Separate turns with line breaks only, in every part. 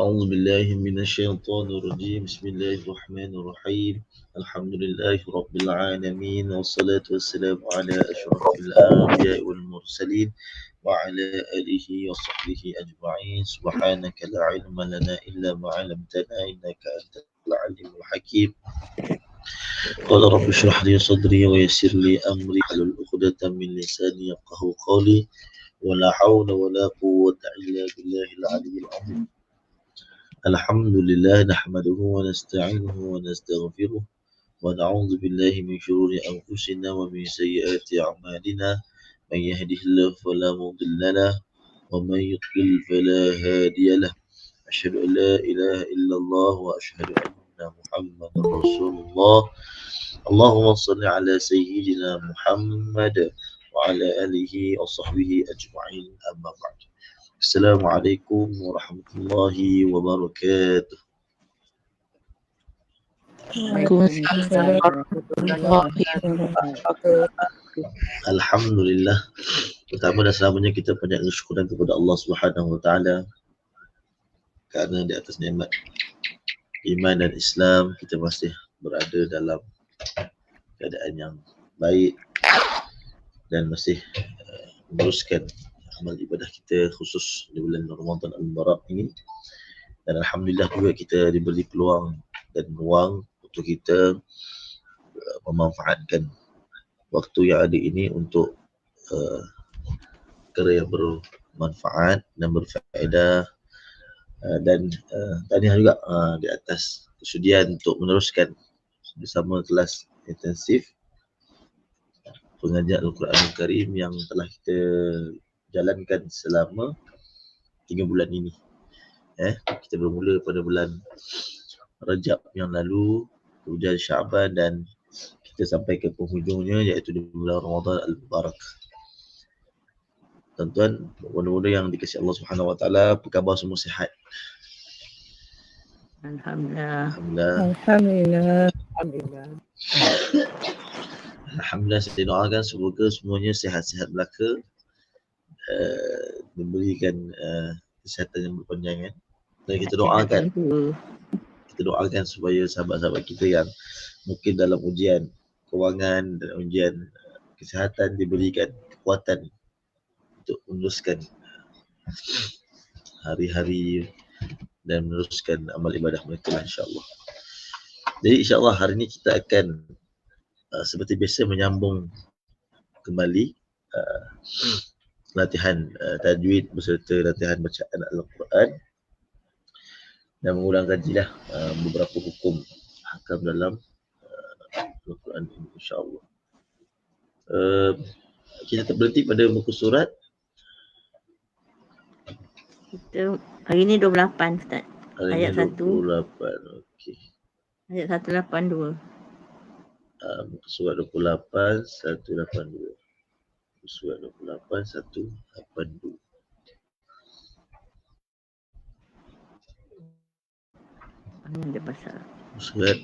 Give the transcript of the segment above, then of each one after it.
أعوذ بالله من الشيطان الرجيم بسم الله الرحمن الرحيم الحمد لله رب العالمين والصلاة والسلام على أشرف الأنبياء والمرسلين وعلى آله وصحبه أجمعين سبحانك لا علم لنا إلا ما علمتنا إنك أنت العليم الحكيم قال رب اشرح لي صدري ويسر لي أمري واحلل عقدة من لساني يفقه قولي ولا حول ولا قوة إلا بالله العلي العظيم الحمد لله نحمده ونستعينه ونستغفره ونعوذ بالله من شرور أنفسنا ومن سيئات أعمالنا من يهده الله فلا مضل له ومن يضلل فلا هادي له أشهد أن لا إله إلا الله وأشهد أن محمدا رسول الله اللهم صل على سيدنا محمد وعلى آله وصحبه أجمعين أما بعد السلام عليكم ورحمة الله وبركاته.
Waalaikumsalam warahmatullahi wabarakatuh.
Alhamdulillah. Pertama dan selamanya kita banyak bersyukur kepada Allah Subhanahu Wa Taala kerana di atas nikmat iman dan Islam kita masih berada dalam keadaan yang baik dan masih meneruskan amal ibadah kita khusus di bulan Ramadan Al-Mubarak ini. Dan alhamdulillah juga kita diberi peluang dan ruang untuk kita memanfaatkan waktu yang ada ini untuk perkara yang bermanfaat dan berfaedah dan tahniah juga di atas kesudian untuk meneruskan bersama kelas intensif pengajian Al-Quran Al-Karim yang telah kita jalankan selama 3 bulan ini. Kita bermula pada bulan Rajab yang lalu, kemudian Syaban dan kita sampai ke penghujungnya iaitu di bulan Ramadan Al-Mubarak. Tuan-tuan, mudah-mudahan yang dikasihi Allah Subhanahu Wa Taala, apa khabar semua sihat?
Alhamdulillah.
Alhamdulillah.
Alhamdulillah, saya doakan semoga semuanya sihat-sihat belaka, diberikan kesihatan yang berpanjangan. Dan kita doakan supaya sahabat-sahabat kita yang mungkin dalam ujian kewangan dan ujian kesihatan diberikan kekuatan untuk meneruskan hari-hari dan meneruskan amal ibadah mereka, insya-Allah. Jadi insya-Allah hari ini kita akan seperti biasa menyambung kembali latihan tajwid beserta latihan bacaan Al-Quran dan mengulang kajilah beberapa hukum hakam dalam Al-Quran ini, insya-Allah. Kita berhenti pada muka surat.
Kita hari ni 28 Ustaz.
Ayat 1. 28. Okey.
Ayat 182.
Muka surat 28 182. Muka surat 28 182.
Ini ada pasal.
Surat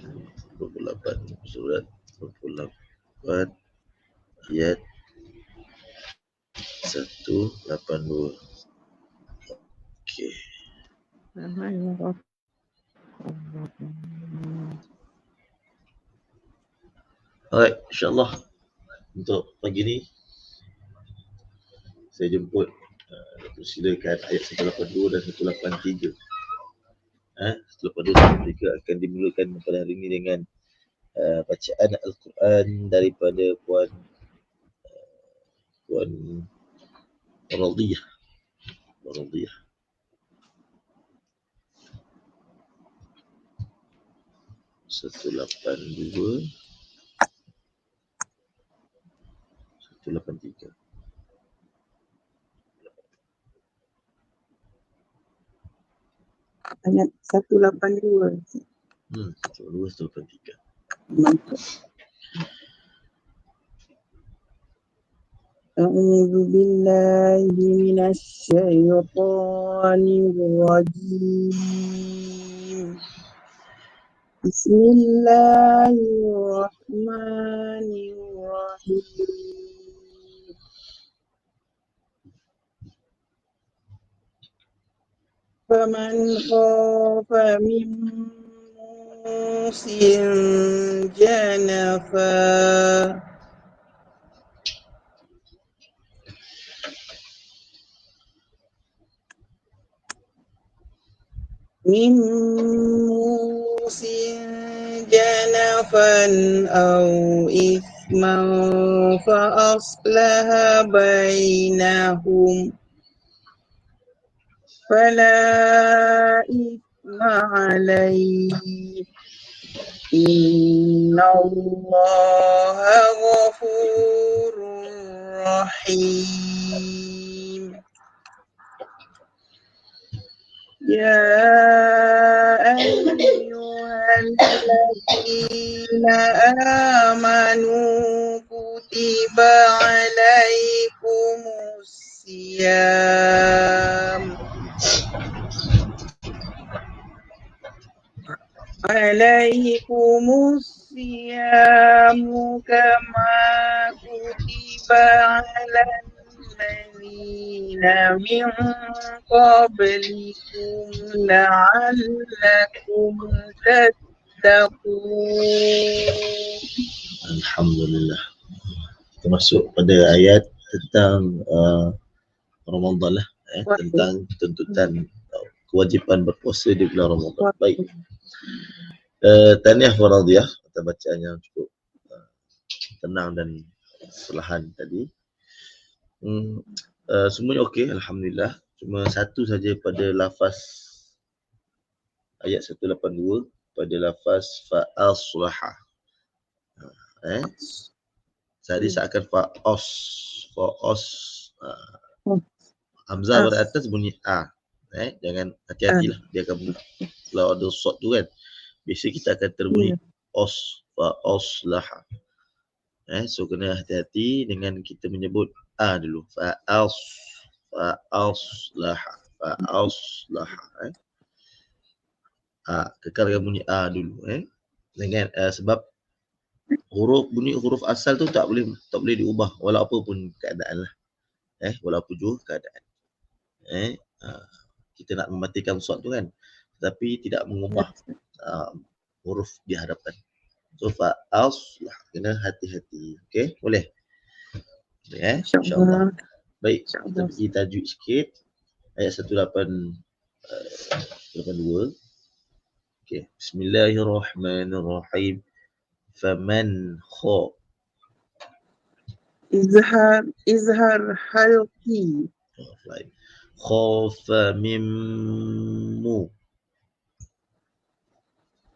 28. Surat 28 ayat 182. Okey. Alright, insya-Allah untuk pagi ni saya jemput persilakan ayat 182 dan 183. 182 dan 183 akan dimulakan pada hari ini dengan bacaan Al-Quran daripada Puan Radiyah. 182 183.
Ayat 182.
183.
Mantap. A'udzu billahi minasy syaithanir rajim. Bismillahirrahmanirrahim. فمن خاف من موص جنفا من موص جنفا أو إثما فأصلح بينهم فلا إثم عليه إن الله غفور رحيم يا أيها الذين آمنوا كتب عليكم الصيام كما كتب على الذين من قبلكم لعلكم تتقون.
Alhamdulillah. Kita masuk pada ayat tentang Ramadan lah, tentang tuntutan kewajipan berpuasa di bulan Ramadan. Baik. Tahniah Faradiyah, kata bacaannya cukup tenang dan perlahan tadi. Semuanya okey, alhamdulillah. Cuma satu saja pada lafaz ayat 182 pada lafaz fa'aslaha. Tadi seakan fa'os. Hamzah pada atas bunyi a. Jangan hati-hatilah, dia akan bunyi. Kalau ada sod tu kan, biasa kita akan terbunyi os, fa'oslaha. So kena hati-hati dengan kita menyebut a dulu. Fa'oslaha. Kekalkan bunyi a dulu. Dengan sebab huruf asal tu tak boleh diubah walau apa pun keadaan lah. Walaupun juga keadaan. Kita nak mematikan sod tu kan, tapi tidak mengubah huruf di hadapan. So fa'aslah, kena hati-hati. Okey, boleh? InsyaAllah. Baik, kita pergi tajuk sikit. Ayat 182. Okey, Bismillahirrahmanirrahim. Faman
izhar halqi
khafa mimmu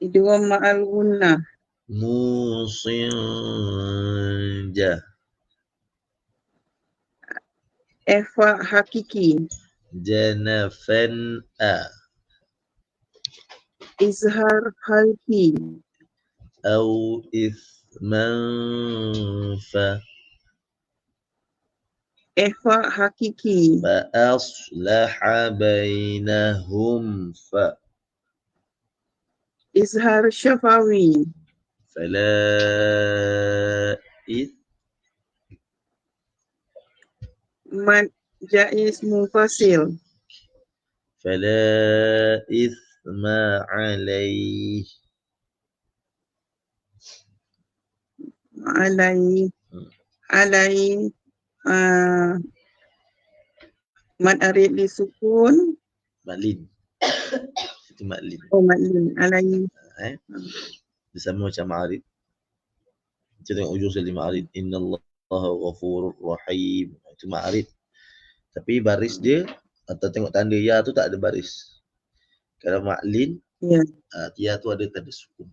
idgham ma'al gunnah
musinja
ikhfa hakiki
janafan
izhar halqi
au ithman fa
ikhfa hakiki
aslaha bainahum fa
izhar syafawi
fala
mad jaiz munfasil
fala ithma alaih
mad arid li sukun
maklin. Itu maklin.
maklin alai
Dia sama macam ma'arid. Kita tengok ujung sekali ma'arid. Innallaha ghafurur rahim. Itu ma'arid. Tapi baris dia, atau tengok tanda ya tu tak ada baris. Kalau maklin, ya tu ada tanda sukun.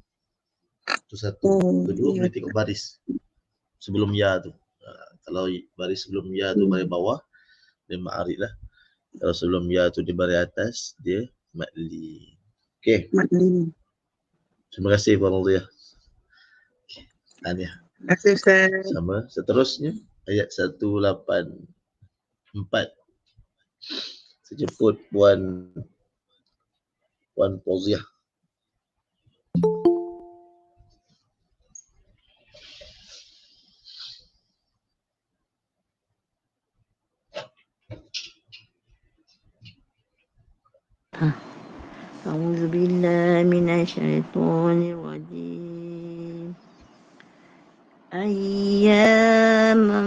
Itu satu. Kedua, boleh tengok baris sebelum ya tu. Kalau baris sebelum ya tu baris bawah, dia ma'arid lah. Kalau sebelum ya tu di baris atas, dia maklin. Okey.
maklin.
Terima kasih Puan Radiyah. Tahniah.
Terima kasih Ustaz.
Sama. Seterusnya ayat 184. Saya jemput Puan Fauziah.
أعوذ بالله من الشيطان الرجيم أياما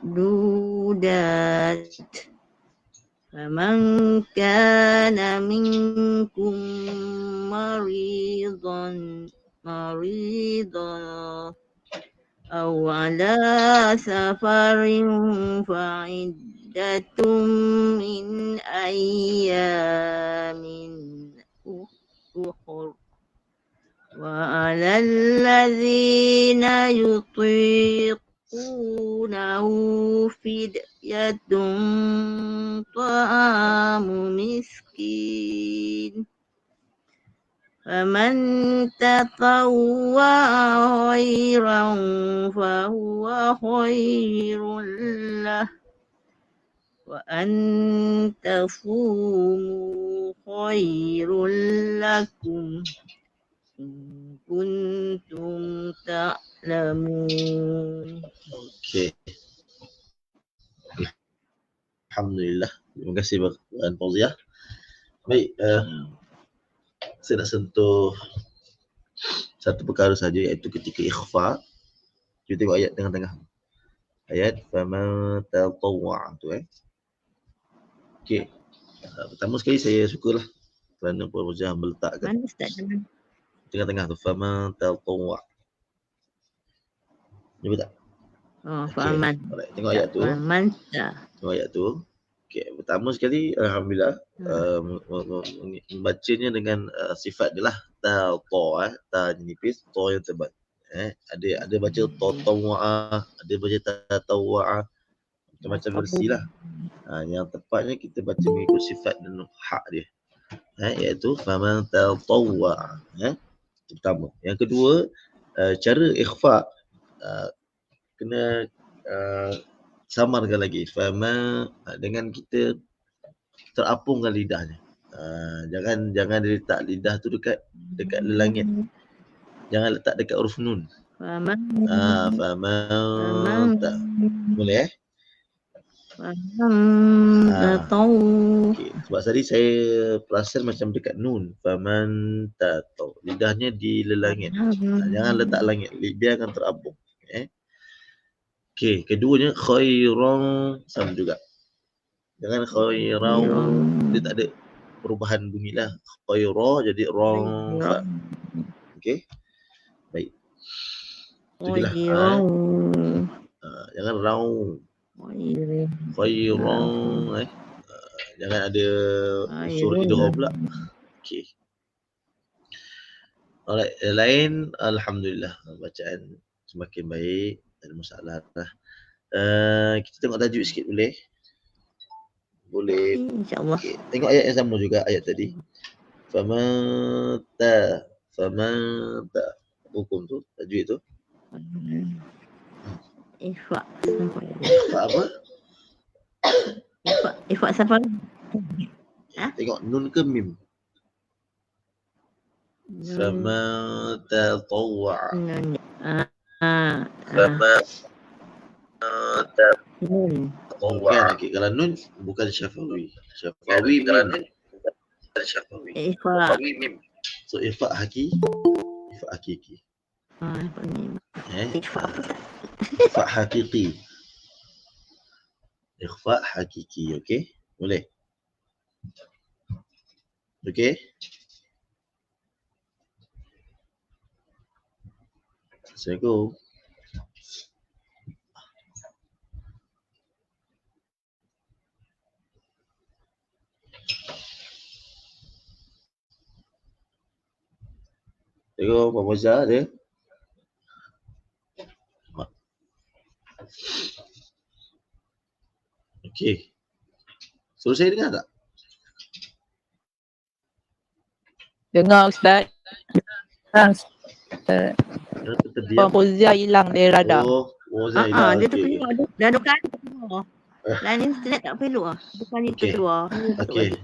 معدودات فمن كان منكم مريضا أو على سفر فعدة من أيام أخر وعلى الذين يطيقونه فدية طعام مسكين فمن تطوع خيرا فهو خير له وأن تصوموا خير لكم إن كنتم تعلمون.
Okey. Alhamdulillah. Terima kasih Puan Fauziah. Baik, saya nak sentuh satu perkara saja, iaitu ketika ikhfa. Kita tengok ayat tengah-tengah. Ayat faman tatawwa tu Okey. Pertama sekali saya syukurlah kerana Puan Fauziah meletakkan
Mana Ustaz?
tengah-tengah tu faman tatawwa. Nampak tak?
Oh,
Okey.
faman.
Alright, tengok ayat tu.
Faman tak.
Tengok ayat tu. Okey, pertama sekali alhamdulillah membacanya dengan sifat dia lah ta ta nipis, ta yang tebal. Ada baca tatawwa, ada baca tatawwa, macam-macam versi lah. Yang tepatnya kita baca mengikut sifat dan hak dia. Iaitu faman tatawwa. Itu pertama. Yang kedua, cara ikhfa kena samarkan lagi. Fama dengan kita terapungkan lidahnya. Jangan letak lidah tu dekat langit. Jangan letak dekat huruf nun.
Faman.
Fama tak. Boleh
tahu.
Okay. Sebab tadi saya perasan macam dekat nun. Faman tahu. Lidahnya di langit. Jangan letak langit. Biarkan terapung. Okey, keduanya khairan sama juga. Jangan khairan, dia tak ada perubahan bunyi lah. Khaira jadi rong fa. Okey. Baik. Itu je lah. Jangan rau. Khairan jangan ada unsur idgham pula. Okey. Alright, lain alhamdulillah bacaan semakin baik. Tak ada masalah lah. Kita tengok tajuk sikit boleh? Boleh.
InsyaAllah.
Okay. Tengok ayat yang sama juga, ayat tadi. Famata. Hukum tu, tajuk itu.
Ikhfa.
Apa?
Ikhfa siapa?
Tengok nun ke mim? Famata tawwa.
Nun.
Bukan, okay. Kalau nun bukan syafawi. Syafawi mim.
Ikhfa.
So ikhfa hakiki.
Ikhfa apa?
Ikhfa hakiki. Ikhfa hakiki, okey? Boleh? Okey? Assalamualaikum. Tengok Pak Moza ada. Okey. Suruh saya dengar tak?
Dengar Ustaz. Puan Fauziah hilang dari radar.
Moza hilang.
Dia terkeluar. Dah dua kali terkeluar. Lain internet tak perlu lah. Dua kali terkeluar.
Okey.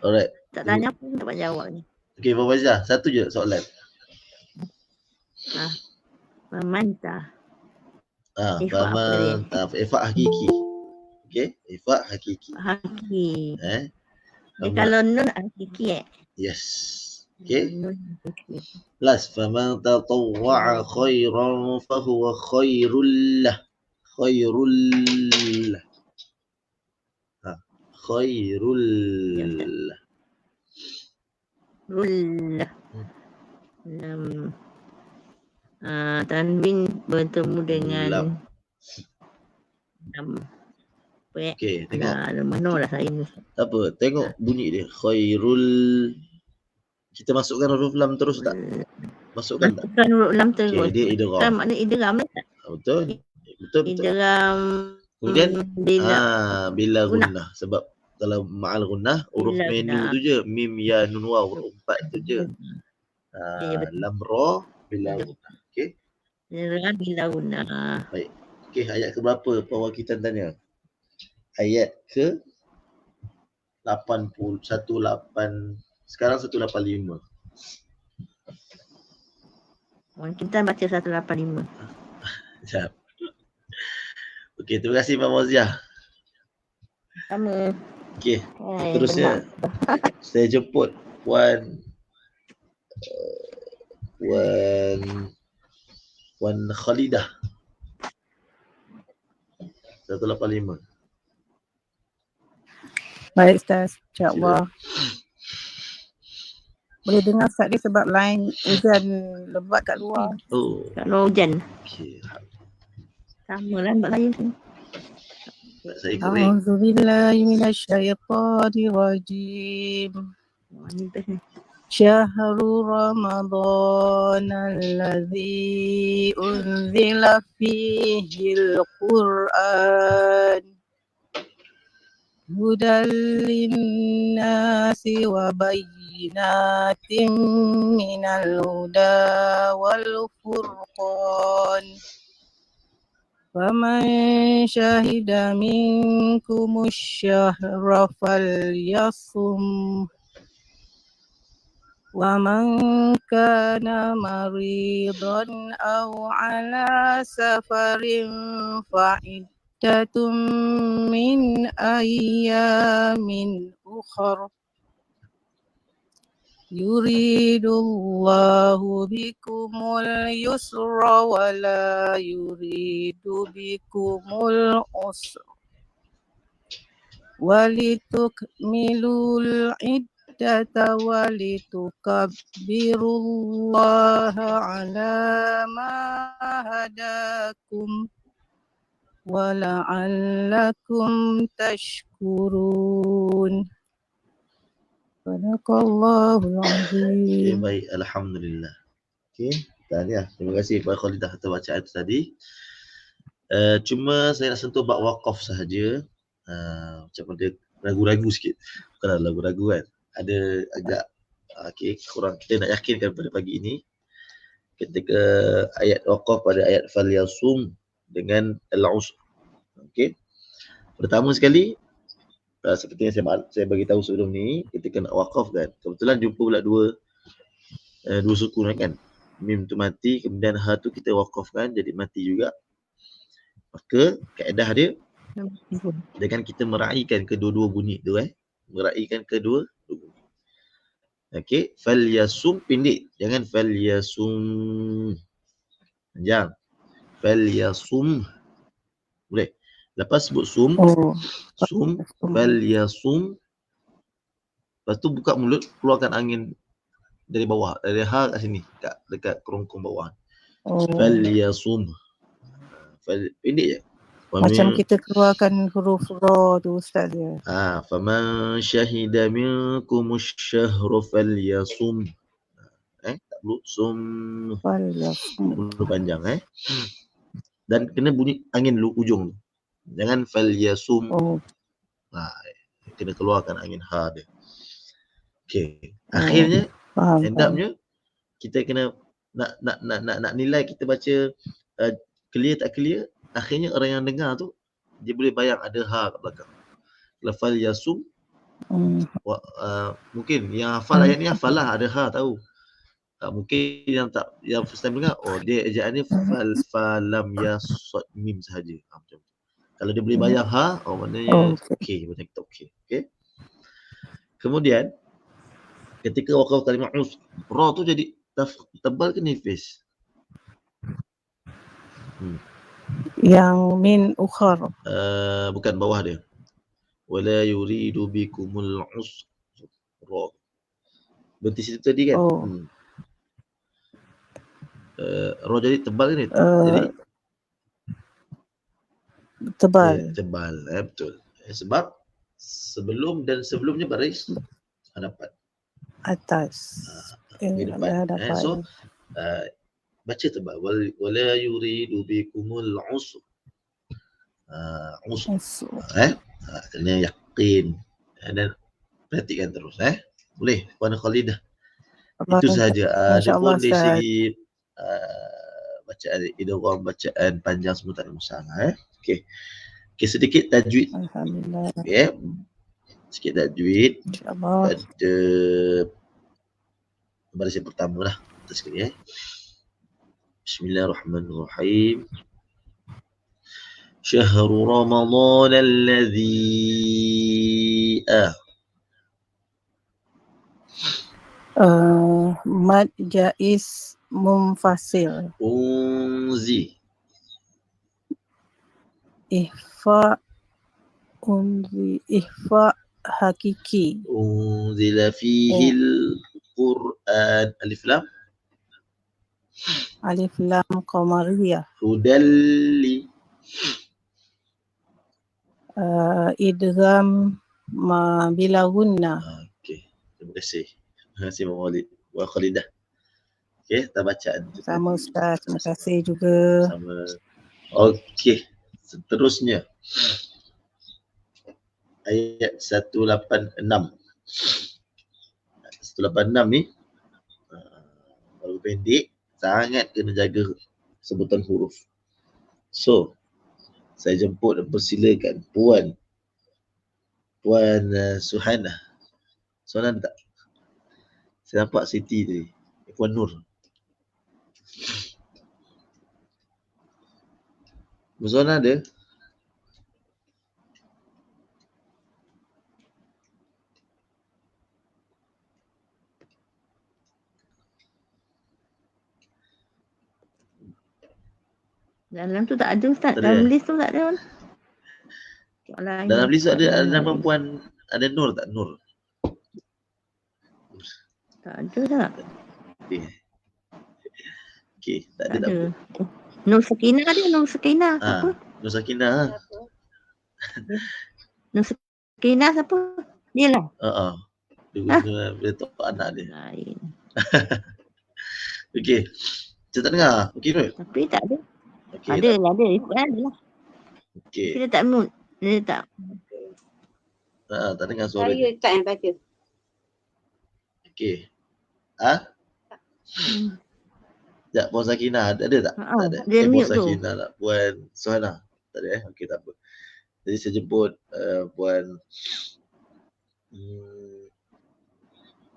Alright.
Tak tanya pun dapat jawab ni.
Okey, Pak Moza, satu je soalan.
Memantah.
Ikhfa hakiki. Okey, ikhfa hakiki.
Haki. Dia kalau nun sikit.
Yes. Okay.
Nun sikit.
Last. فَمَنْ تَطَوَّعَ خَيْرًا فَهُوَ خَيْرٌ لَهُ. خَيْرٌ لَهُ. خَيْرٌ لَهُ.
Rul. Tanwin bertemu dengan
Lam.
lam. Apa
Okay, tengok.
Ada mana lah saya ni.
Tak apa, tengok bunyi dia. Khairul. Kita masukkan huruf lam terus tak? Masukkan tak?
Masukkan huruf lam
Okay,
terus.
dia
Kan
idgham.
maknanya idgham lah tak?
Betul. Betul.
Idgham
Kemudian
bila
bila
gunnah.
gunnah. Sebab kalau ma'al gunnah huruf
Bila
menu
gunnah.
tu je, mim ya nun waw, huruf 4 tu je.
Ya, betul.
Lam ra bila gunnah. Okey.
Idgham bila gunnah.
Baik. Okey, ayat ke berapa perwakilan tanya? Ayat ke 18, sekarang 185.
Kita baca 185.
Sekejap. Okey, terima kasih Pak Mauziah.
Sama.
Okey,
Hai,
terusnya saya jemput Puan Khalidah. 185.
Baik Ustaz, insyaAllah. Boleh dengar Ustaz dia sebab line hujan lebat kat luar.
Oh,
Kalau hujan.
okey.
Sama lambat saya sini.
Saya ikut baik.
A'udzubillahi minasyaitonirrajim.
Ni best ni.
Syahrul Ramadan alladzi unzila fihil Qur'an hudal linnasi wa bayyinatin minal huda wal furqan. Faman syahida minkumus syahra falyasum. وَمَنْ كَانَ مَرِيضًا أَوْ عَلَى سَفَرٍ فَعِدَّةٌ مِّنْ أَيَّامٍ أُخَرَ يُرِيدُ اللَّهُ بِكُمُ الْيُسْرَ وَلَا يُرِيدُ بِكُمُ الْعُسْرَ وَلِتُكْمِلُوا الْعِدَّةَ وَلِتُكَبِّرُوا اللَّهَ عَلَى مَا هَدَاكُمْ وَلَعَلَّكُمْ تَشْكُرُونَ. Sadaqallahul
Okey,
Azim.
baik. Alhamdulillah. Okey, tahniah. Terima kasih Pak Khalidah atas bacaan itu tadi. Cuma saya nak sentuh bab waqaf sahaja. Macam ada ragu-ragu sikit. Bukanlah ragu-ragu kan. Ada agak kurang kita nak yakinkan pada pagi ini ketika ayat waqaf pada ayat falyasum dengan al-usr. Okey. Pertama sekali seperti yang saya bagi tahu sebelum ni, ketika nak waqaf kan, kebetulan jumpa pula dua sukun kan. Mim tu mati, kemudian ha tu kita waqafkan jadi mati juga. Maka kaedah dia dengan kita meraihkan kedua-dua bunyi tu meraihkan kedua bunyi. Okey, falyasum pendek, jangan falyasum panjang. Falyasum. Boleh. Lepas sebut sum, falyasum. Lepas tu buka mulut, keluarkan angin dari bawah, dari ha kat sini, dekat kerongkong bawah. Falyasum. Pendek je.
Macam kita keluarkan huruf ra tu Ustaz dia.
Faman syahida minkumus syahra falyasum. Tak perlu sum. Perlu panjang Dan kena bunyi angin ujung tu. Jangan falyasum. Kena keluarkan angin ha dia. Okey. Akhirnya end up-nya kita kena nak nilai kita baca clear tak clear. Akhirnya orang yang dengar tu dia boleh bayang ada ha kat belakang. Lafal yasum mungkin yang hafal ayat ni hafal lah, ada ha tahu. Mungkin yang first time dengar, dia ejaan ni falam yasad mim sahaja. Macam tu. Kalau dia boleh bayang ha, maknanya okey, macam kita okey. Kemudian ketika wakaf kalimah ra tu jadi tebal ke nifis?
Yang min ukhar.
Bukan bawah dia. Wala yuridu bikumul usra. Berhenti situ tadi kan?
Oh.
Ra jadi tebal kan? Jadi
Tebal.
tebal, betul. Sebab sebelum dan sebelumnya baris hadapan.
Atas.
Di depan.
Hadapan.
So baca tebal. Wala yuridu bikumul usra. Kena yakin. Dan perhatikan terus. Boleh, Puan Khalidah. Itu sahaja. Ada pun di segi bacaan idgham, bacaan panjang semua tak ada masalah. Okey, sedikit tajwid.
Alhamdulillah.
Sikit tajwid
InsyaAllah.
pada baris yang pertama lah. Atas sekali. Bismillahirrahmanirrahim. Syahrul Ramadan alladhi
mad jaiz munfasil.
unzi
Ihfa hakiki.
unzila fihi al-Qur'an. Alif lam
Qamariyah.
hudalli
Idgham bila gunna.
Okey, terima kasih. Terima kasih Mak Walid wa Khalidah. Okey, kita bacaan.
Sama Ustaz, terima kasih juga.
Sama. Okey, seterusnya ayat 186. 186 ni baru pendek, sangat kena jaga sebutan huruf. So, saya jemput dan persilakan Puan Suhana. Suhana ada tak? Saya nampak Siti tadi. Puan Nur. Suhana ada?
Dalam tu tak ada Ustaz.
Tak ada,
Dalam list tu tak ada.
Dalam list ada nama Puan, ada Nur tak? Nur.
Tak ada tak?
Okey, tak
Tak
ada.
ada. Nur Sakinah ada. Nur Sakinah. Siapa?
Nur Sakinah.
Nur Sakinah siapa? Dia lah.
Dia tahu anak dia.
Lain.
Okey. Saya tak dengar. Okey Nur.
Tapi tak ada.
Okay,
ada lah. Ikut ada lah.
Okey.
Dia tak mute. Dia tak.
Tak dengar suara dia.
Saya tak yang baca.
Okey. Tak, Puan Sakinah ada tak? Tak ada.
Dia
Puan
mute tu.
Sakinah lah. Puan Suhana. Tak ada Okey, tak apa. Jadi saya jemput Puan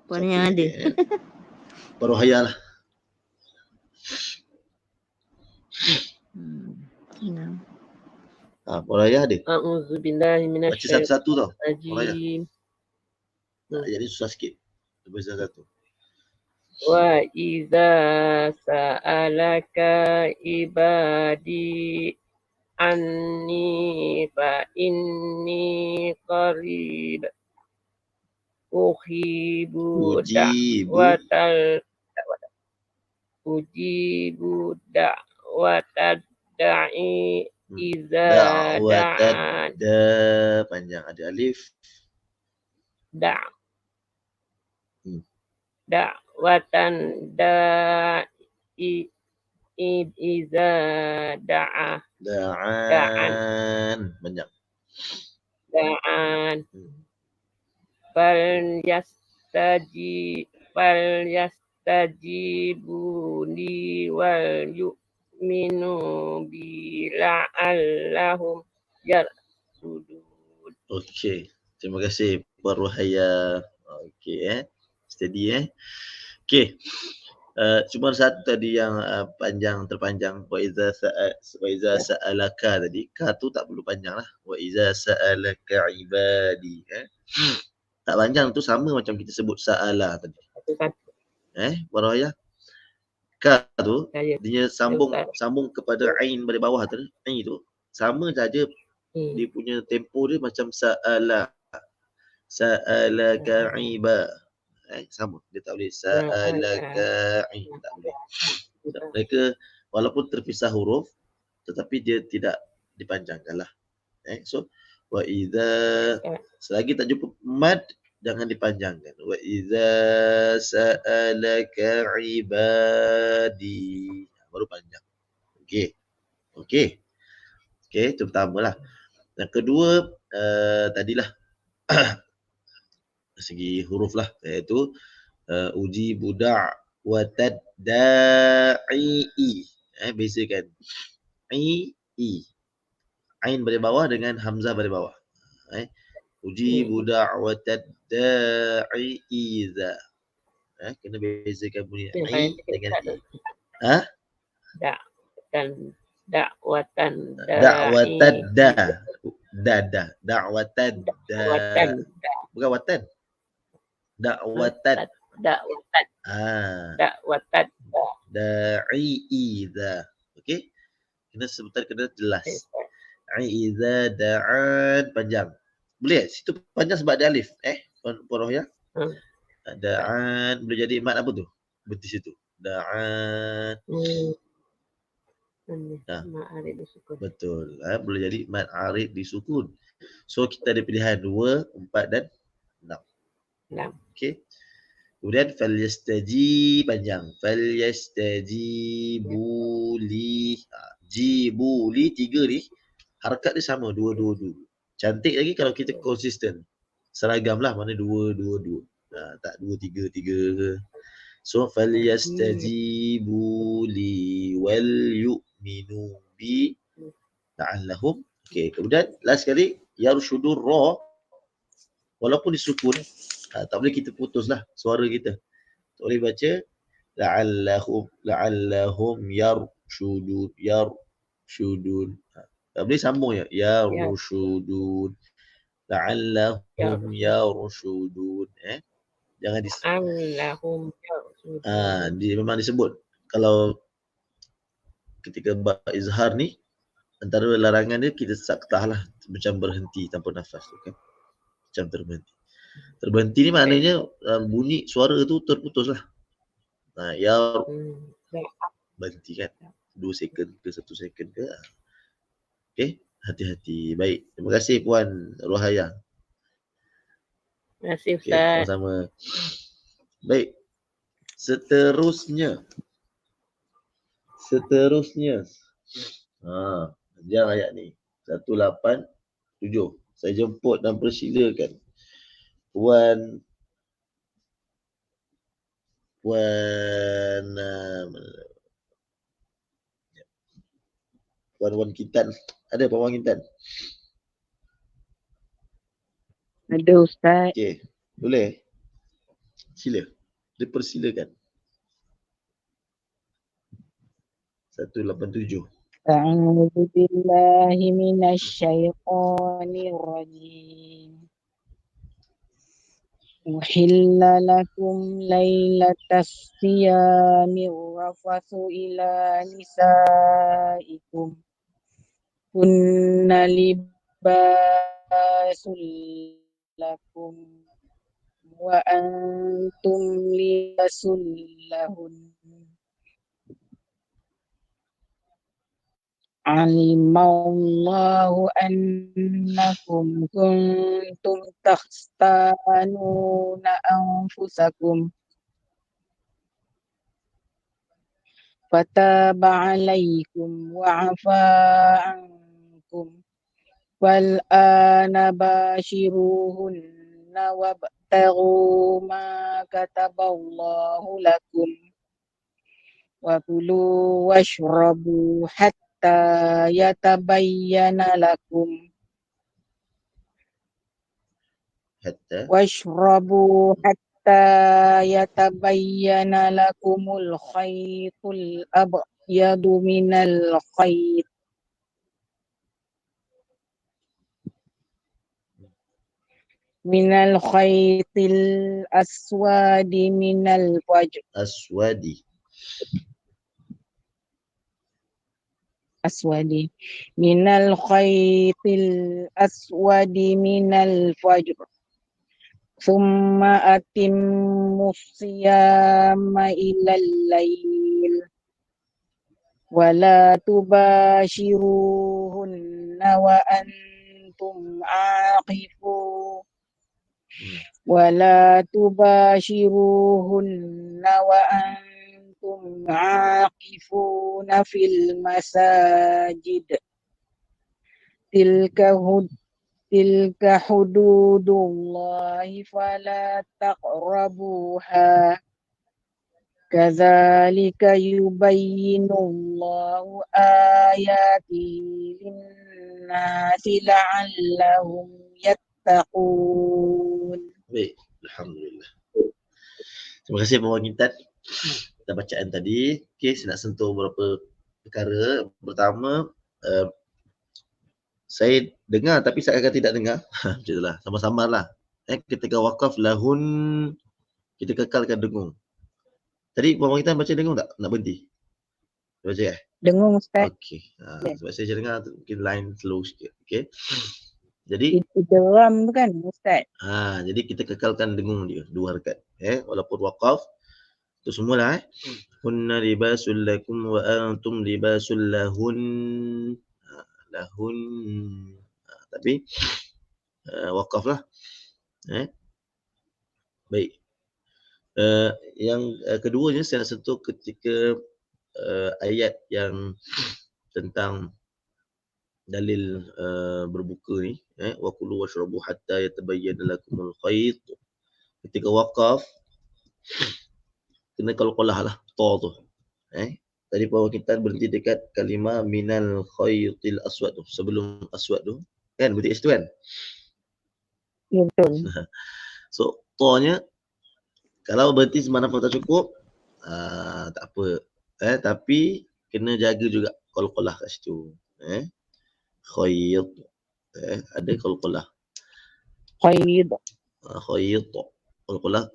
Puan yang ada.
Puan Rohaya lah. Puan Rohaya ada?
A'udzubillahi
Baca satu-satu tau.
minasyaitonir rajim.
Jadi susah sikit. Baca satu-satu.
Wa idza sa'alaka ibadi anni fa inni qarib ujibu da'watal da'i iza da'an.
Panjang ada alif.
Da'watan da'i iza da'a.
Da'an. Banyak.
Da'an. Falyastajibu li wal yu'minu bi la'allahum yarsudun.
Okey. Terima kasih Puan Rohaya. Okey steady Okey. Cuma satu tadi yang terpanjang wa iza sa'alaka tadi. Ka tu tak perlu panjang lah. Wa iza sa'alaka ibadi. tak panjang tu sama macam kita sebut sa'ala tadi.
Satu-satu
Puan Rohayah, ka tu
saya.
dia sambung kepada ain pada bawah tu, ain tu sama saja dia punya tempo dia macam sa'ala ka'iba. Sama, dia tak boleh sa'ala ka'i, tak boleh. Mereka walaupun terpisah huruf tetapi dia tidak dipanjangkan lah. So wa idza, selagi tak jumpa mad jangan dipanjangkan. Wa idza sa'alaka ibadi, baru panjang. Okey, itu pertama lah. Yang kedua, tadilah segi huruf lah, iaitu uji budak wa tadda'i. Bezakan i ain pada bawah dengan hamzah pada bawah. Uji budak wa tadda'i iza. Kena bezakan bunyi i dengan i.
Da'watan
bukan watan. Da'watan da'i iza. Okey, kena sebutan kena jelas. Iza da'an panjang. Boleh? Situ panjang sebab ada alif. Puan Rohayah? Da'an boleh jadi mat apa tu? Berhenti situ. Da'an.
Ma'arif disukun.
Betul. Boleh jadi mat arid disukun. So kita ada pilihan 2, 4 dan 6. Okey. Kemudian falyastaji panjang. Falyastajibu li. Jibu li 3 ni harakat dia sama 2. Cantik lagi kalau kita konsisten. Seragam lah, mana 2. Tak 2 3 ke. So falyastajibu li wal yu'minu bi la'allahum. Okey, kemudian last sekali yarshudur ra, walaupun disukun tak boleh kita putuslah suara kita. Tak boleh baca la'allahum yarshudun. Tak boleh sambung ya. Yarshudun. La'allahum yarshudun. Jangan
Allahum yarshudun.
dia memang disebut. Kalau ketika izhar ni, antara larangan dia kita saktah lah, macam berhenti tanpa nafas tu kan. Macam terberhenti ni maknanya bunyi suara tu terputus lah. Berhenti kan 2 second ke 1 second ke. Okey, hati-hati. Baik, terima kasih Puan Rohayah.
Terima kasih
Ustaz. Sama-sama. Baik, seterusnya Jangan ayat ni 187. Saya jemput dan persilakan Puan Kintan. Ada Puan Kintan?
Ada Ustaz.
Okey, boleh? Sila. Dipersilakan. 187.
A'udzu billahi minasyaitonir rajim. Uhilla lakum lailatas siyami rafathu ila nisaikum. Kunna libasul lakum wa antum libasul lahun. Alimallahu annakum kuntum takhtanuna anfusakum fataba alaikum wa afa ankum wal ana bashiruhunna wabtaghu ma kataballahu lakum wa kulu washrabu hatta yatabayyana lakum washrabu hatta yatabayyana lakumul khaytul abyadu minal khayt minal khaytil aswadi minal fajr.
Aswadi.
Aswadi. Minal khaytil aswadi minal fajr. Thumma atimmu siyama ilal layl. Wala tubashiruhunna wa antum aqifun. ولا تباشروهن وأنتم عاكفون في المساجد تلك حدود الله فلا تقربوها كذلك يبين الله آياته للناس لعلهم يتقون.
Baik, alhamdulillah. Terima kasih Puan Intan. Kita bacaan tadi. Okey, saya nak sentuh beberapa perkara. Pertama, saya dengar tapi saya akan tidak dengar. Macam itulah, sama-sama lah. Ketika wakaf lahun, kita kekalkan dengung. Tadi Puan Intan baca dengung tak? Nak berhenti? Baca
Dengung Ustaz.
Okey. Sebab saya dengar mungkin line slow sikit. Okey. Jadi
Idgham tu kan Ustaz.
jadi kita kekalkan dengung dia 2 harakat. Walaupun waqaf tu semualah hunna libasul lakum wa antum libasul lahun. Lahun. Tapi waqaf lah. Baik. Yang keduanya saya nak sentuh ketika ayat yang tentang dalil berbuka ni, wa kulu washrabu hatta yatabayyana lakumul khayt. Ketika waqaf kena qalqalah lah ta tu. Tadi bahawa kita berhenti dekat kalimah minal khaytil aswad tu, sebelum aswad tu kan, berhenti situ kan.
Ya, betul.
So ta-nya kalau berhenti semana pun tak cukup, tak apa. Tapi kena jaga juga qalqalah kat situ. Khayt. Ada qalqalah.
Khayt.
Khayt. Qalqalah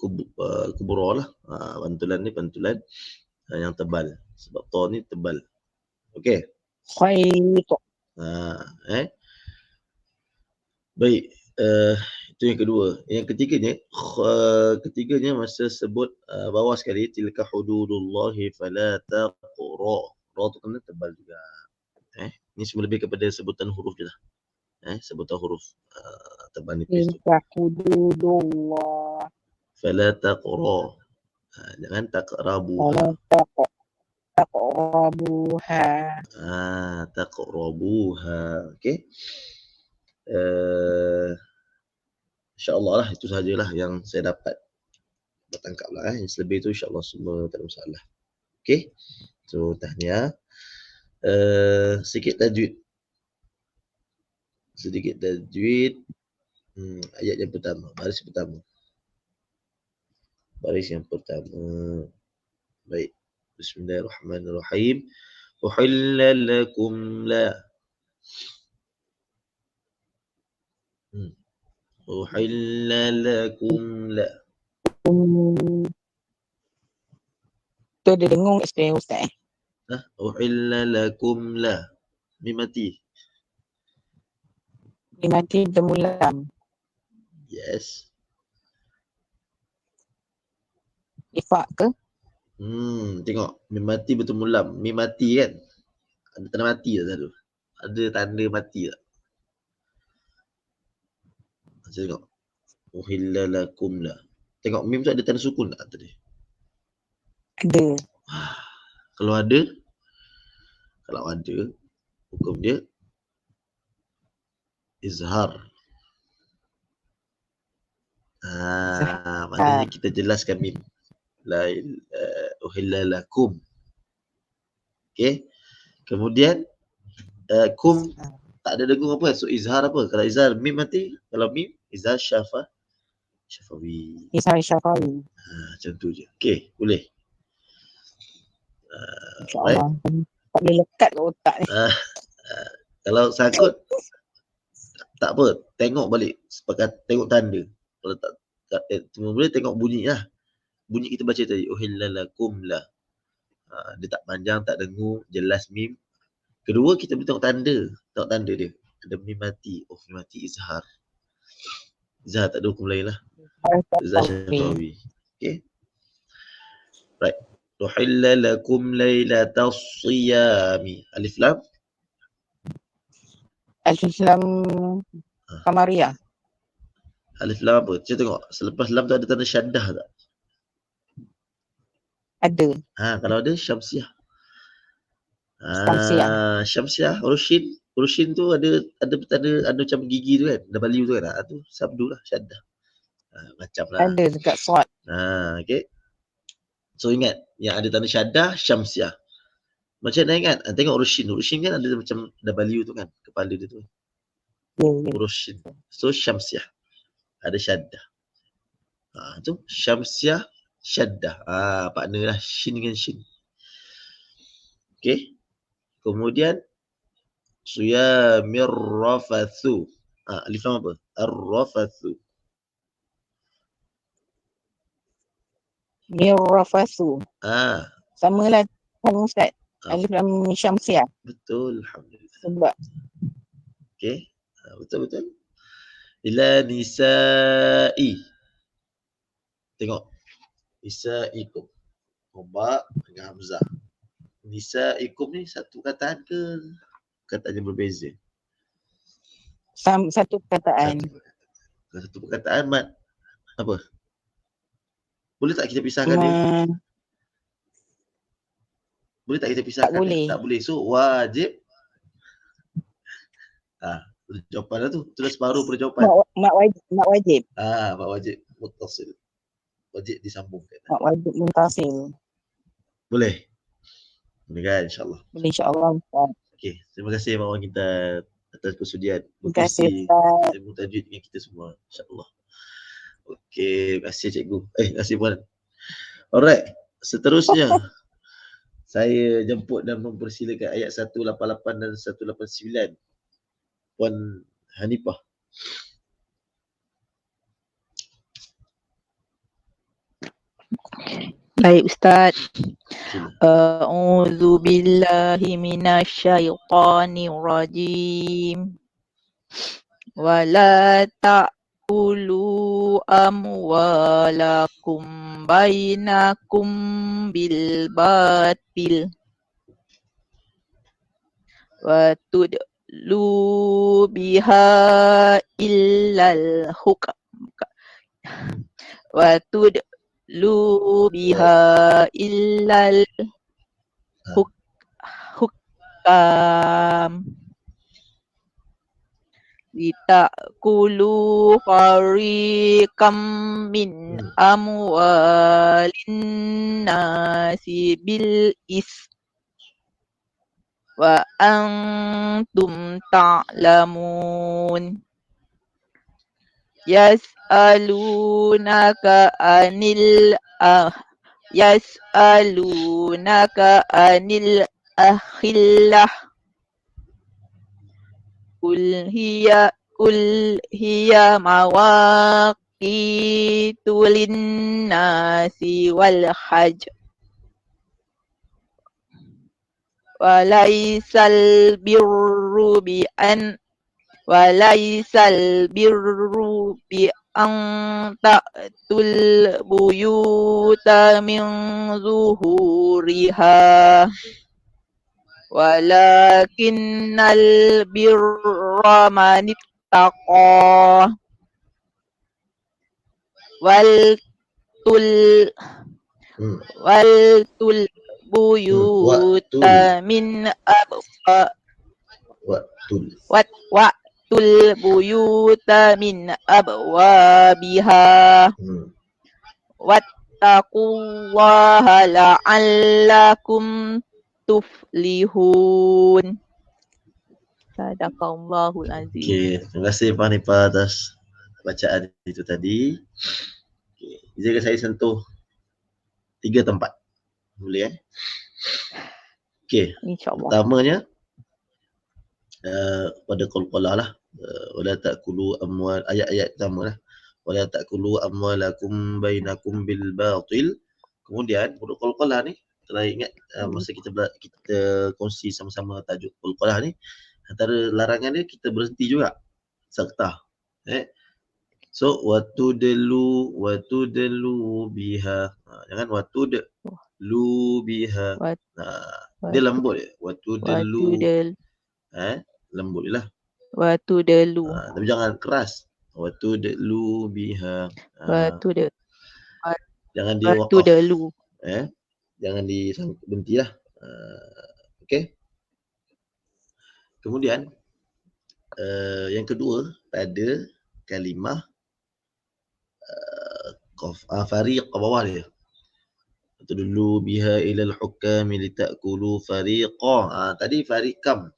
kubra lah. Pantulan ni pantulan yang tebal. Sebab ta ni tebal. Okey.
Khayt.
Baik. Itu yang kedua. Yang ketiganya masa sebut bawah sekali tilka hududullahi fala taqra. Ra tu kena tebal juga. Ini semua lebih kepada sebutan huruf je lah. Sebutan huruf tebal nipis tu.
Tilka hududullah.
Fala taqra. Jangan taqrabuha.
Taqrabuha.
Taqrabuha. Okey. InsyaAllah lah itu sahajalah yang saya dapat bertangkap lah. Yang selebih tu insyaAllah semua tak ada masalah. Okey. So tahniah. Sedikit tajwid. Ayat yang pertama, baris pertama. Baik. Bismillahirrahmanirrahim. Uhilla lakum la. Uhilla lakum la.
Tu ada dengung kat situ Ustaz.
Uhilla lakum la. Mim mati.
Mati bermulam.
Yes.
Ifak ke?
Tengok mim mati bertemu lam. Mim mati kan? Ada tanda mati tak selalu? Ada tanda mati tak? Saya tengok. Uhilla lakum la. Tengok mim tu ada tanda sukun tak tadi?
Ada.
Kalau ada, hukum dia izhar. Maknanya kita jelaskan mim. La uhilla lakum. Okey. Kemudian kum tak ada dengung apa, so izhar apa? Kalau izhar mim mati, kalau mim izhar syafawi.
Izhar syafawi.
Macam tu je. Okey, boleh.
InsyaAllah. Tak boleh lekat kat otak ni.
Kalau sangkut tak apa, tengok balik sepakat, tengok tanda. Kalau tak boleh tengok bunyi lah. Bunyi kita baca tadi, uhillalakum lah. Dia tak panjang, tak dengung, jelas mim. Kedua, kita boleh tengok tanda. Tengok tanda dia. Ada mim mati. Oh, mim mati izhar. Izhar tak ada hukum lain lah. Izhar syafawi. Okay. Right. Uhillalakum laylatas siyami. Alif lam.
Alif Lam Kamaria.
Alif lam apa? Kita tengok. Selepas lam tu ada tanda syaddah tak?
Ada.
Kalau ada syamsiah.
Syamsiah.
Syamsiah, Rushin. Rushin tu ada tanda macam gigi tu kan. W tu kan. Tu sabdu lah, syaddah. Macam lah.
Ada dekat suat.
Okay. So ingat, yang ada tanda syaddah, syamsiah. Macam mana ingat? Tengok Rushin. Rushin kan ada macam W tu kan. Kepala dia tu. Rushin. So syamsiah. Ada syaddah. Tu syamsiah, syaddah. Partner lah. Shin dengan shin. Okay. Kemudian suyamir rafathu. Alif lam apa? Ar-rafathu.
Mirrafathu. Sama lah Ustaz. Alif Lam Syamsiah.
Betul, alhamdulillah.
Sebab
Okay. Betul-betul. Ila nisa'i. Tengok. Nisa'ikum. Ba dengan hamzah. Nisa'ikum ni satu kataan ke kataan yang berbeza?
satu perkataan.
Satu perkataan mat apa? Boleh tak kita pisahkan dia? Boleh tak kita pisahkan?
Tak boleh.
Tak boleh. So wajib. Jawapan dah tu. Itu dah separuh pada jawapan.
Mak wajib.
Mak wajib muttasil. Wajib disambungkan.
Mak wajib muntasil.
Boleh? Boleh kan, insyaAllah.
Boleh insyaAllah.
Okey, terima kasih Mak Wan kita atas persudian.
Terima kasih Ustaz.
Ilmu tajwid dengan kita semua, insyaAllah. Okey, terima kasih cikgu. Terima kasih Puan. Alright, seterusnya saya jemput dan mempersilakan ayat 188 dan 189. Puan Hanifah.
Baik Ustaz. A'udzu billahi minasyaitonir rajim. Wala ta'kulu amwalakum bainakum bil batil wa tudlu biha illal hukam wa tudlu biha illal hukam litakulu fariqam min amwalin nasi bil wa antum ta'lamun yas'alunaka anil akhillah Kul hiya mawaqitu linnasi wal hajj walaisal birru bi an ta'tul buyuta min zuhuriha walakinnal birra manittaqa wal tul buyuta min tul buyuta min abwabiha wattaqullaha la'allakum tuflihun. Sadaqallahul azim.
Okey, terima kasih Pak Hanifah atas bacaan itu tadi. Okey, izinkan saya sentuh 3 tempat. Boleh Okey.
InsyaAllah.
Pertamanya pada qalqalah lah. Wala ta'kulu amwal, ayat-ayat pertama lah. wala ta'kulu amwalakum bainakum bil batil. Kemudian huruf qalqalah ni kalau ingat masa kita kongsi sama-sama tajuk qalqalah ni, antara larangan dia kita berhenti juga saktah. So watudlu biha. Jangan watudlu biha. Dia lembut dia. Watudlu. Lembut je lah.
Watudlu.
Tapi jangan keras. Watudlu biha. Jangan di waqaf.
Watudlu.
Jangan berhenti lah. Okay. Kemudian yang kedua pada kalimah fariq bawah dia. Tudlu biha ilal hukami litakulu fariqa. Tadi fariqam.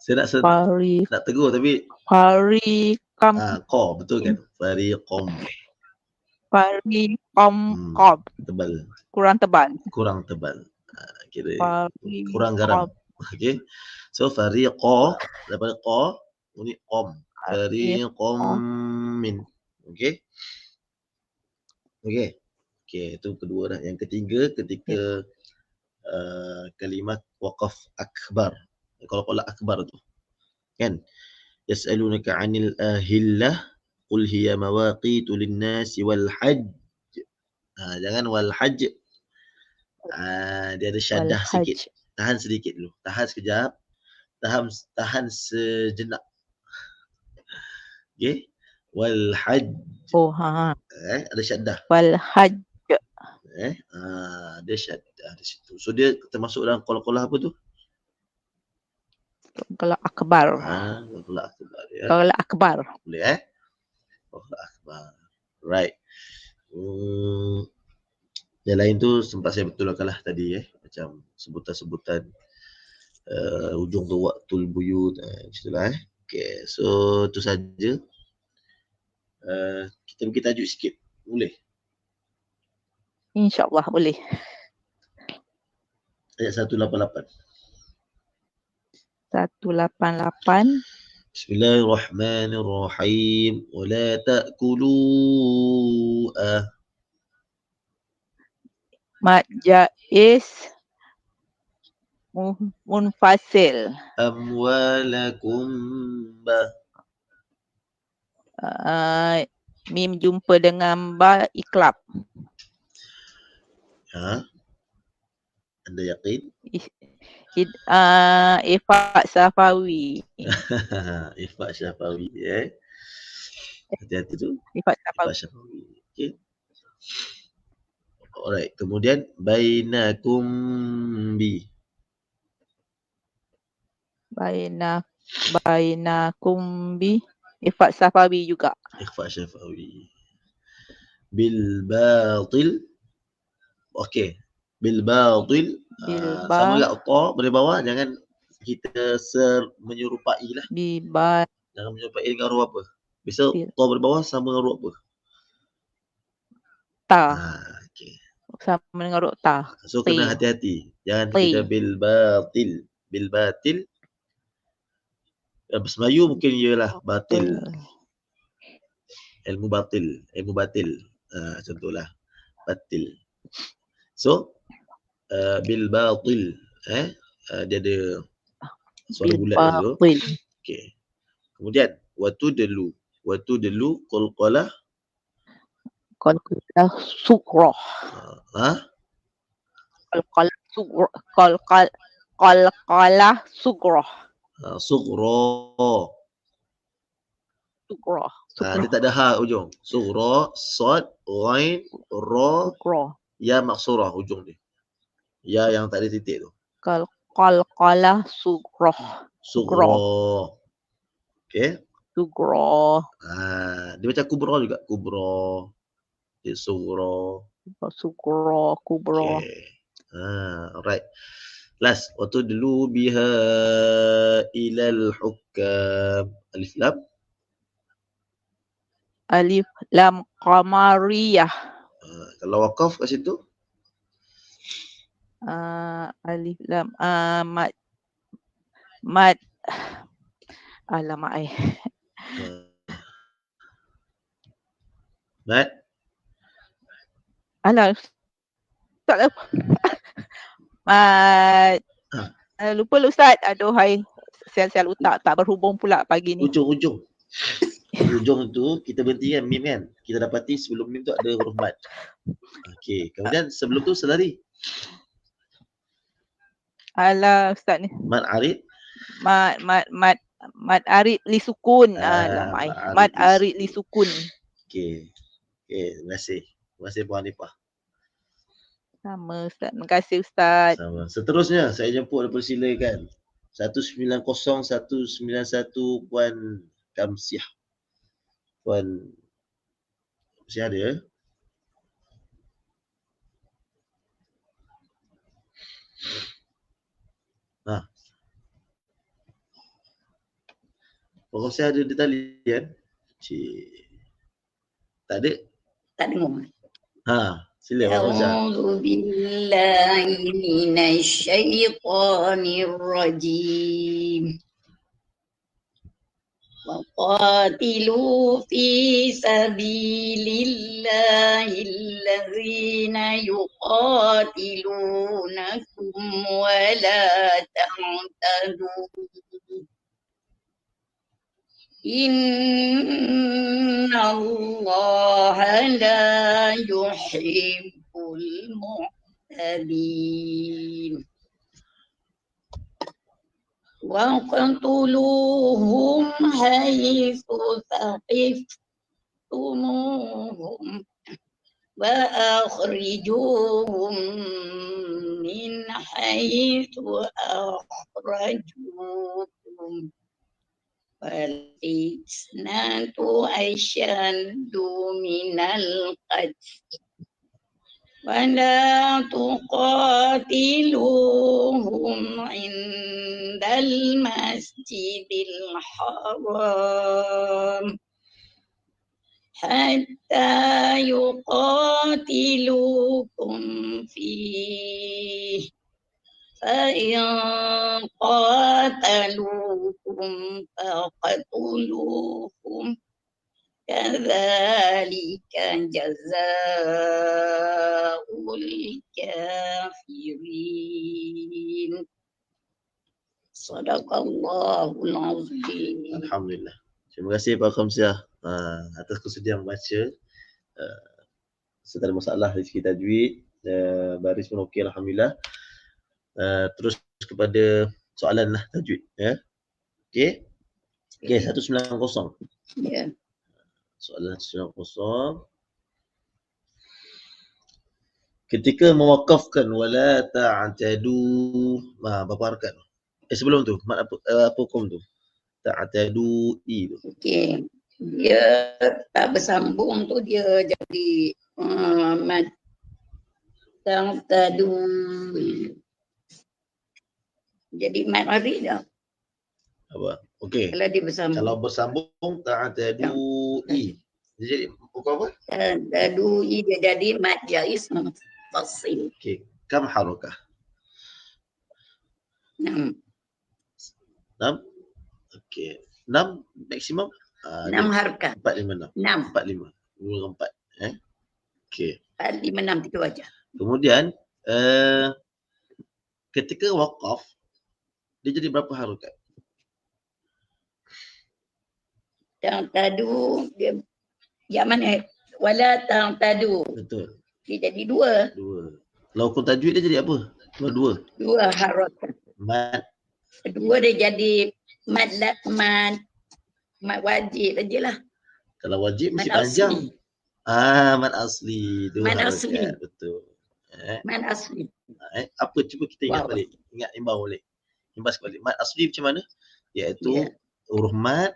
Saya nak tegur tapi
fariqam.
Qa betul kan? Fariqam.
Fariqam qab.
Tebal.
Kurang tebal.
Kira kurang garam. Okey. So fariqa daripada qa bunyi qam. Fariqam min. Okey. Itu kedua dah. Yang ketiga ketika kalimat waqaf akbar. Kalau akbar tu kan, yas'alunaka 'anil ahillah qul hiya mawaqitu lin-nasi wal hajj. Jangan wal hajj. Dia ada syaddah sikit. Tahan sedikit dulu. Tahan sekejap. Tahan sejenak. Okey. Wal hajj. Ada syaddah.
Wal hajj.
Dia syaddah di situ. So dia termasuk dalam qalqalah apa tu?
Kalau akbar.
Qalqalah akbar ya.
Kalau akbar.
Boleh qalqalah akbar. Right. Yang lain tu sempat saya betulkan lah tadi macam sebutan-sebutan ujung tu waqtul buyut macam Okay, so tu saja. Kita bagi tajuk sikit. Boleh?
InsyaAllah boleh.
Ayat 188.
188.
Bismillahirrahmanirrahim. Wala ta'kulu
Mad jaiz munfasil.
amwalakum
Mim jumpa dengan ba iklab.
Anda yakin?
Ifaq Safawi.
Ifaq Syafawi hati-hati tu.
Ifaq
Ifaq
Safawi.
Syafawi. Okay. Alright. Kemudian bainakum bi.
Bainakum bi. Ifaq Safawi juga.
Ifaq Syafawi. Bil batil. Okey. Bil batil. Sama lah ta boleh bawah, jangan kita menyerupai lah. Jangan menyerupai dengan huruf apa. Biasa ta boleh bawah sama dengan huruf apa?
Ta.
Okey.
Sama dengan huruf ta.
So kena hati-hati. Jangan kita bil batil. Bil batil. Bahasa Melayu mungkin ialah batil. Ilmu batil. Contohlah. Batil. So bil batil. Dia ada suara bulat dulu. Okey. Kemudian watudlu qalqalah
sughra. Qalqalah sughra. Sughra.
Dia tak ada ha ujung. Sughra, sad, ghain, ra, ya maksurah ujung dia. Ya yang tak ada titik tu.
Qalqalah sughra.
Okey.
Sughra.
Dia macam kubra juga. Kubra. Dia sughra.
Kubra.
Okay. Alright. Last. Watudlu biha ilal hukam. Alif lam.
Alif lam qamariyah.
Kalau waqaf kat situ?
Alif lam mad alamak
Mat?
Alah, tak lah. Lupa lah Ustaz. Aduhai, sel-sel otak tak berhubung pula pagi ni.
Ujung. Ujung tu kita berhenti kan, mim kan. Kita dapati sebelum mim tu ada huruf mat. Okey, kemudian sebelum tu selari.
Alah Ustaz ni.
Mat arid.
Mat arid li sukun. Alah mai. Mat arid li sukun.
Okey. Terima kasih. Terima kasih Puan Hanifah.
Sama Ustaz. Terima kasih Ustaz.
Sama. Seterusnya saya jemput dan persilakan 190-191 Puan Kamsiah. Puan Kamsiah ada ya? Puan Kamsiah ada di talian? Tak ada?
Tak dengar.
Sila Puan Kamsiah.
A'udzu billahi minasyaitonir rajim. وقاتلوا في سبيل الله الذين يقاتلونكم ولا تعتدوا إن الله لا يحب المعتدين وَاقْتُلُوهُمْ حَيْثُ ثَقِفْتُمُوهُمْ وَأَخْرِجُوهُمْ مِنْ حَيْثُ أَخْرَجُوكُمْ وَالْفِتْنَةُ أَشَدُّ مِنَ الْقَتْلِ ولا تقاتلوهم عند المسجد الحرام حتى يقاتلوكم فيه فإن قاتلوكم فاقتلوهم كذلك جزاء الكافرين Sadaqallahul Azim.
Alhamdulillah. Terima kasih Pak Kamsiah atas kesediaan membaca. Serta ada masalah dari segi tajwid, baris pun okey alhamdulillah. Terus kepada soalan lah tajwid ya. Okey. Okey 190.
Ya.
Soalan 190. Ketika mewakafkan wala ta'tadu, berapa harakat? Sebelum tu, mat apa hukum tu? Ta'tadu i tu.
Okey. Dia tak bersambung tu dia jadi mad ta'tadu. Jadi mad arid dah.
Apa? Okey.
Kalau dia bersambung.
Kalau bersambung ta'tadu i. Dia jadi hukum apa?
Ta'tadu i dia jadi mad jaiz munfasil.
Okey. Kam harakah?
6.
6. Okey. 6 maksimum
6 harakat.
456.
6.
45. 2 4 Okey.
4 5 6 itu aja.
Kemudian ketika waqaf dia jadi berapa harakat?
Ta'tadu dia yang mana? Wala ta'tadu.
Betul.
Dia jadi 2.
2. Kalau hukum tajwid dia jadi apa? 2.
2 harakat.
Mat.
Kedua dia jadi mad wajib aje lah.
Kalau wajib mesti
Mad
panjang.
asli.
Mad asli. 2
Mad
harakat.
asli.
Betul.
Mad asli.
Apa cuba kita ingat balik. Ingat imbau balik. Imbas balik. Mad asli macam mana? Iaitu huruf mad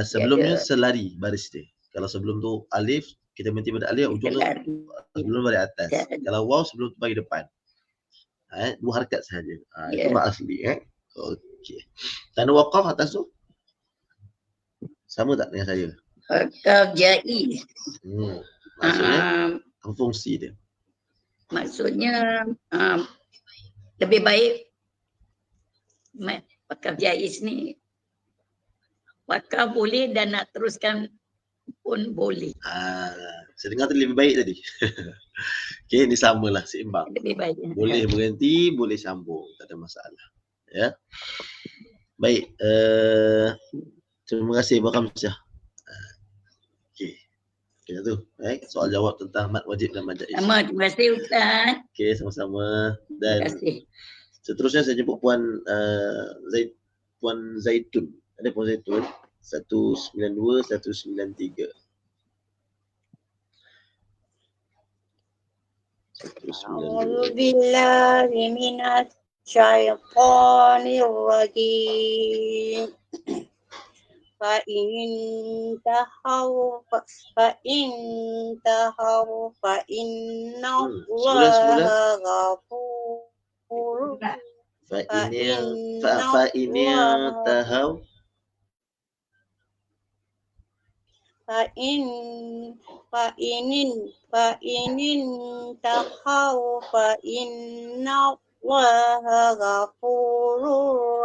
sebelumnya selari baris dia. Kalau sebelum tu alif, kita berhenti pada alif, ujung tu sebelum balik atas. Kalau waw sebelum tu bagi depan. 2 harakat sahaja. Itu mad asli. Okey. Tanda waqaf atas tu sama tak dengan saya?
Wakaf jaiz.
Maksudnya apa fungsi dia?
Maksudnya lebih baik wakaf jaiz ni wakaf boleh dan nak teruskan pun boleh.
Saya dengar tadi lebih baik tadi. Okey, ni samalah, seimbang.
Lebih baik.
Boleh berhenti, boleh sambung, tak ada masalah. Ya. Baik, terima kasih Abang Kamsyah. Okey. Okey tu. Baik, soal jawab tentang mad wajib dan mad jaiz.
Sama, terima kasih Ustaz.
Okey, sama-sama.
Terima
Dan
kasih.
seterusnya saya jemput Puan Zaitun. Ada Puan Zaitun 192 193. 192.
أعوذ بالله من الشيطان الرجيم فإن انتهوا فإن الله غفور
فإن انتهوا
فإن انتهوا فإن الله غفور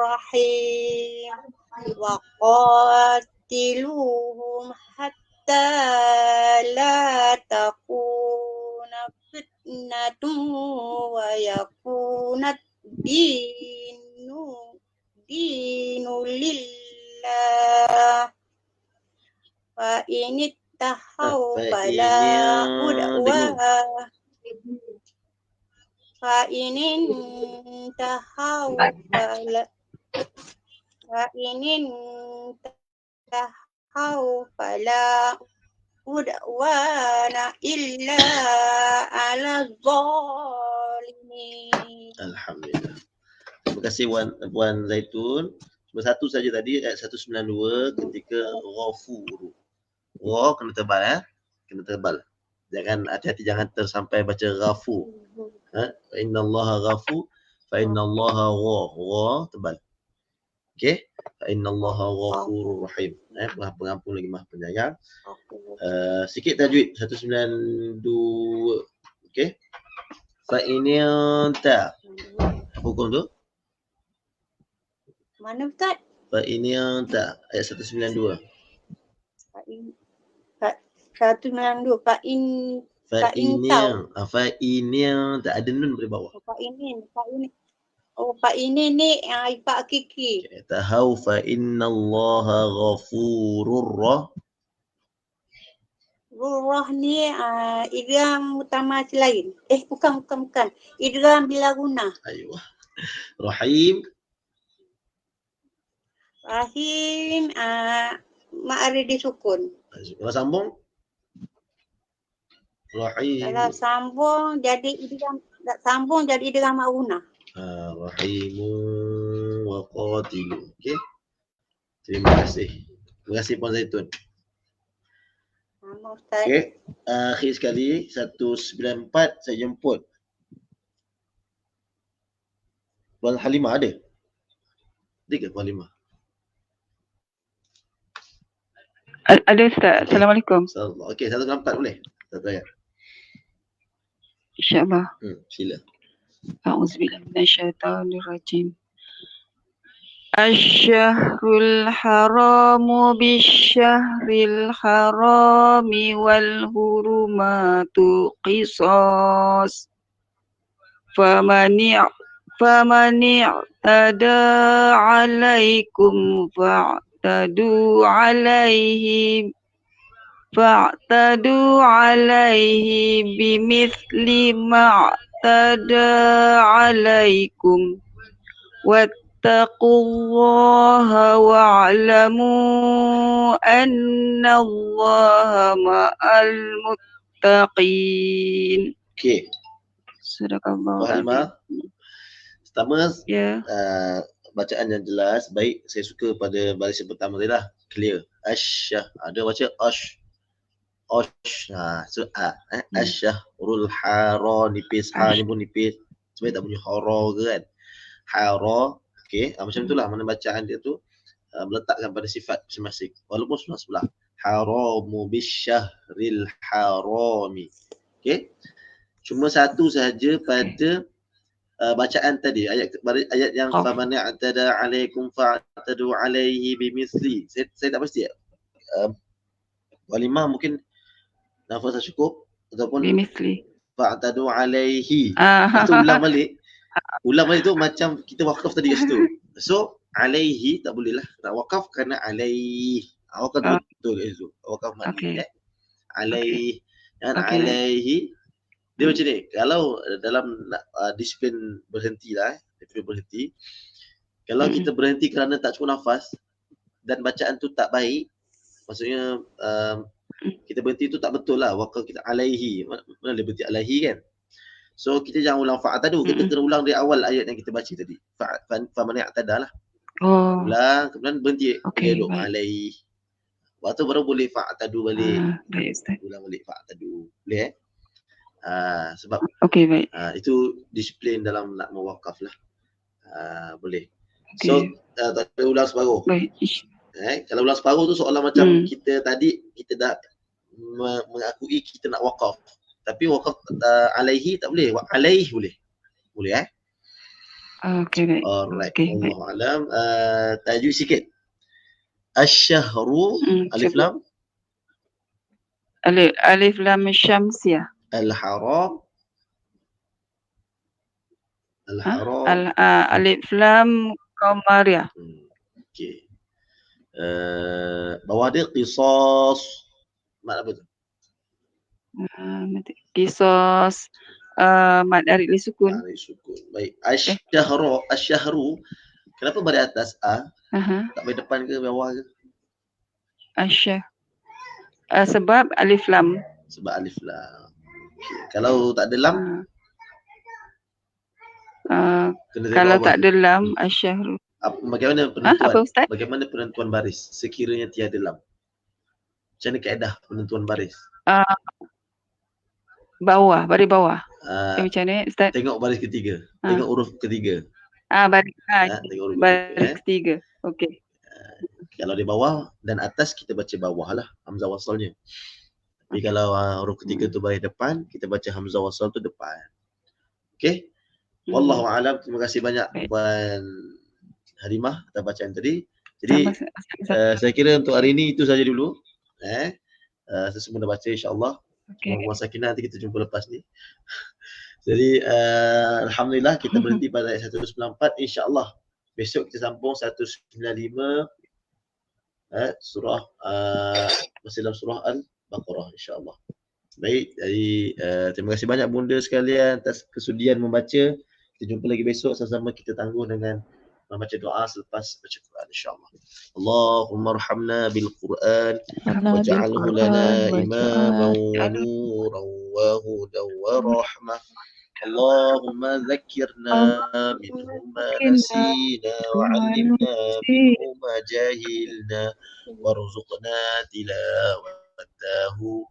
رحيم وقاتلوهم حتى لا تكون فتنة ويكون الدين لله فإن انتهوا فلا عدوان فإن انتهوا فلا عدوان إلا على الظالمين.
Alhamdulillah. Terima kasih Puan Zaitun. Cuma satu saja tadi ayat 192 ketika ghafur. Ra kena tebal kena tebal. Jangan hati-hati, jangan tersampai baca ghafur. Fa innallaha ghafur, fa innallaha ra tebal. Okey? Fa innallaha ghafurur rahim. Maha pengampun lagi Maha penyayang. Sikit tajwid 192. Okey? Fa inta. Apa hukum tu?
Mana Ustaz?
Fa inta ayat 192.
192
Fa ini tak ada nun pada bawah.
Pak ini ni Pak Kiki.
Tahau fa innallaha ghafurur
Rurah ni idgham utama selain. Bukan. Idgham bila guna.
Ayuh. Rahim.
Rahim ma'aridi sukun.
Kalau sambung Rahim.
Kalau sambung jadi idgham ma'una.
Rahimu wa qatilu. Okey. Terima kasih. Terima kasih Puan Zaitun.
Sama Ustaz.
Okey. Akhir sekali 194 saya jemput. Puan Halimah ada? Ada ke Puan Halimah?
Ada Ustaz. Assalamualaikum.
Okey, 194 boleh? Satu ayat.
InsyaAllah.
Sila.
A'udzubillah minasyaitonir rajim. Asy-syahrul haramu bisyahril harami wal hurumatu qisas. Famani' i'tada 'alaikum fa'tadu 'alaihi bimithli ma'tada 'alaikum wattaqullaha wa'lamu annallaha ma'al muttaqin.
Okey.
Sadaqallahu
Puan Halimah. Pertama,
ya.
Bacaan yang jelas, baik. Saya suka pada baris yang pertama tadi lah. Clear. Asyah. Ada baca ash. Ash. So Asyahrul hara nipis. Ha ni pun nipis. Sebab tak bunyi hara ke kan. Hara. Okey. Macam itulah mana bacaan dia tu meletakkan pada sifat masing-masing. Walaupun sebelah. Haramu bisyahril harami. Okey. Cuma satu sahaja pada bacaan tadi, ayat yang faman i'tada 'alaikum fa'tadu 'alaihi bimithli. Saya tak pasti. Walimah mungkin nafas cukup ataupun
Bimithli.
fa'tadu alaihi.
Ah,
Itu ulang balik. Ulang balik tu macam kita wakaf tadi kat situ. So alaihi tak boleh lah. Nak wakaf kerana alaih. Wakaf tu betul kat situ. Wakaf
Okey.
mati. Alaih. Jangan
Okey.
alaihi. Dia macam ni. Kalau dalam disiplin berhenti lah. Disiplin berhenti. Kalau kita berhenti kerana tak cukup nafas dan bacaan tu tak baik, maksudnya kita berhenti tu tak betul lah. Wakaf kita alaihi. Mana dia berhenti alaihi kan? So kita jangan ulang fa'tadu. Kita kena ulang dari awal ayat yang kita baca tadi. Faman ya'tada lah.
Oh.
Ulang, kemudian berhenti.
Okey,
Duduk
baik.
alaihi. Waktu baru boleh fa'tadu balik.
Baik Ustaz.
Ulang balik fa'tadu. Boleh sebab
Okey, baik.
itu disiplin dalam nak mewakaf lah. Boleh.
Okey.
So tak boleh ulang separuh.
Baik.
Kalau ulang separuh tu seolah macam kita tadi kita dah mengakui kita nak wakaf. Tapi wakaf alaihi tak boleh. Alaih boleh. Boleh
Okey, baik.
Alright.
Okey, baik.
Wallahu alam. Tajuk sikit. Asy-syahru alif lam
Alif lam syamsiyah.
al-haram al-haram.
Alif lam qamariyah.
Okey. Bawah dia qisas. Mak apa tu?
Qisas mad arid li sukun.
Arid sukun. Baik. Asy-syahru. Kenapa pada atas a? Tak bagi depan ke bawah ke?
Asyah. Sebab alif lam.
Sebab alif lam. Okay. Kalau tak ada lam, kena tengok
kalau
bawah.
tak ada lam asyahru.
Bagaimana penentuan?
Apa Ustaz?
Bagaimana penentuan baris sekiranya tiada lam? Macam mana kaedah penentuan baris?
Bawah, baris bawah. Macam ni Ustaz?
Tengok baris ketiga. Tengok huruf ketiga.
Baris
Tengok huruf
baris ketiga. Okey.
Kalau di bawah dan atas kita baca bawah lah hamzah wasalnya. Tapi kalau huruf ketiga tu baris depan, kita baca hamzah wasal tu depan. Okey? Wallahu a'lam. Terima kasih banyak Puan Halimah atas bacaan tadi. Jadi saya kira untuk hari ini itu saja dulu. Saya semua dah baca insya-Allah. Puan Sakinah nanti kita jumpa lepas ni. Jadi alhamdulillah kita berhenti pada ayat 194. Insya-Allah besok kita sambung 195 surah masih dalam surah Al-Baqarah insya-Allah. Baik, jadi terima kasih banyak bunda sekalian atas kesudian membaca. Kita jumpa lagi besok sama-sama kita tangguh dengan membaca doa selepas baca Quran insya-Allah. Allahumma arhamna bil Quran waj'alhu lana imaman wa nuran wa hudan wa rahmah. Allahumma dhakkirna minhu ma nasina wa 'allimna minhu ma jahilna warzuqna tilawatahu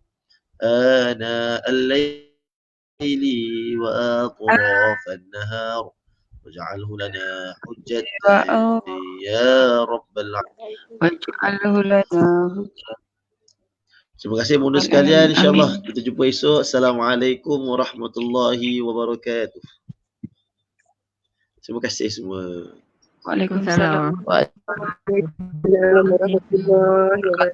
ana al-layli wa atrafan nahar waj'alhu lana hujjatan ya rabbal alamin.
Waj'alhu lana hujjatan.
Terima kasih bunda sekalian. InsyaAllah kita jumpa esok. Assalamualaikum warahmatullahi wabarakatuh. Terima kasih semua.
Waalaikumsalam.
Waalaikumsalam warahmatullahi wabarakatuh.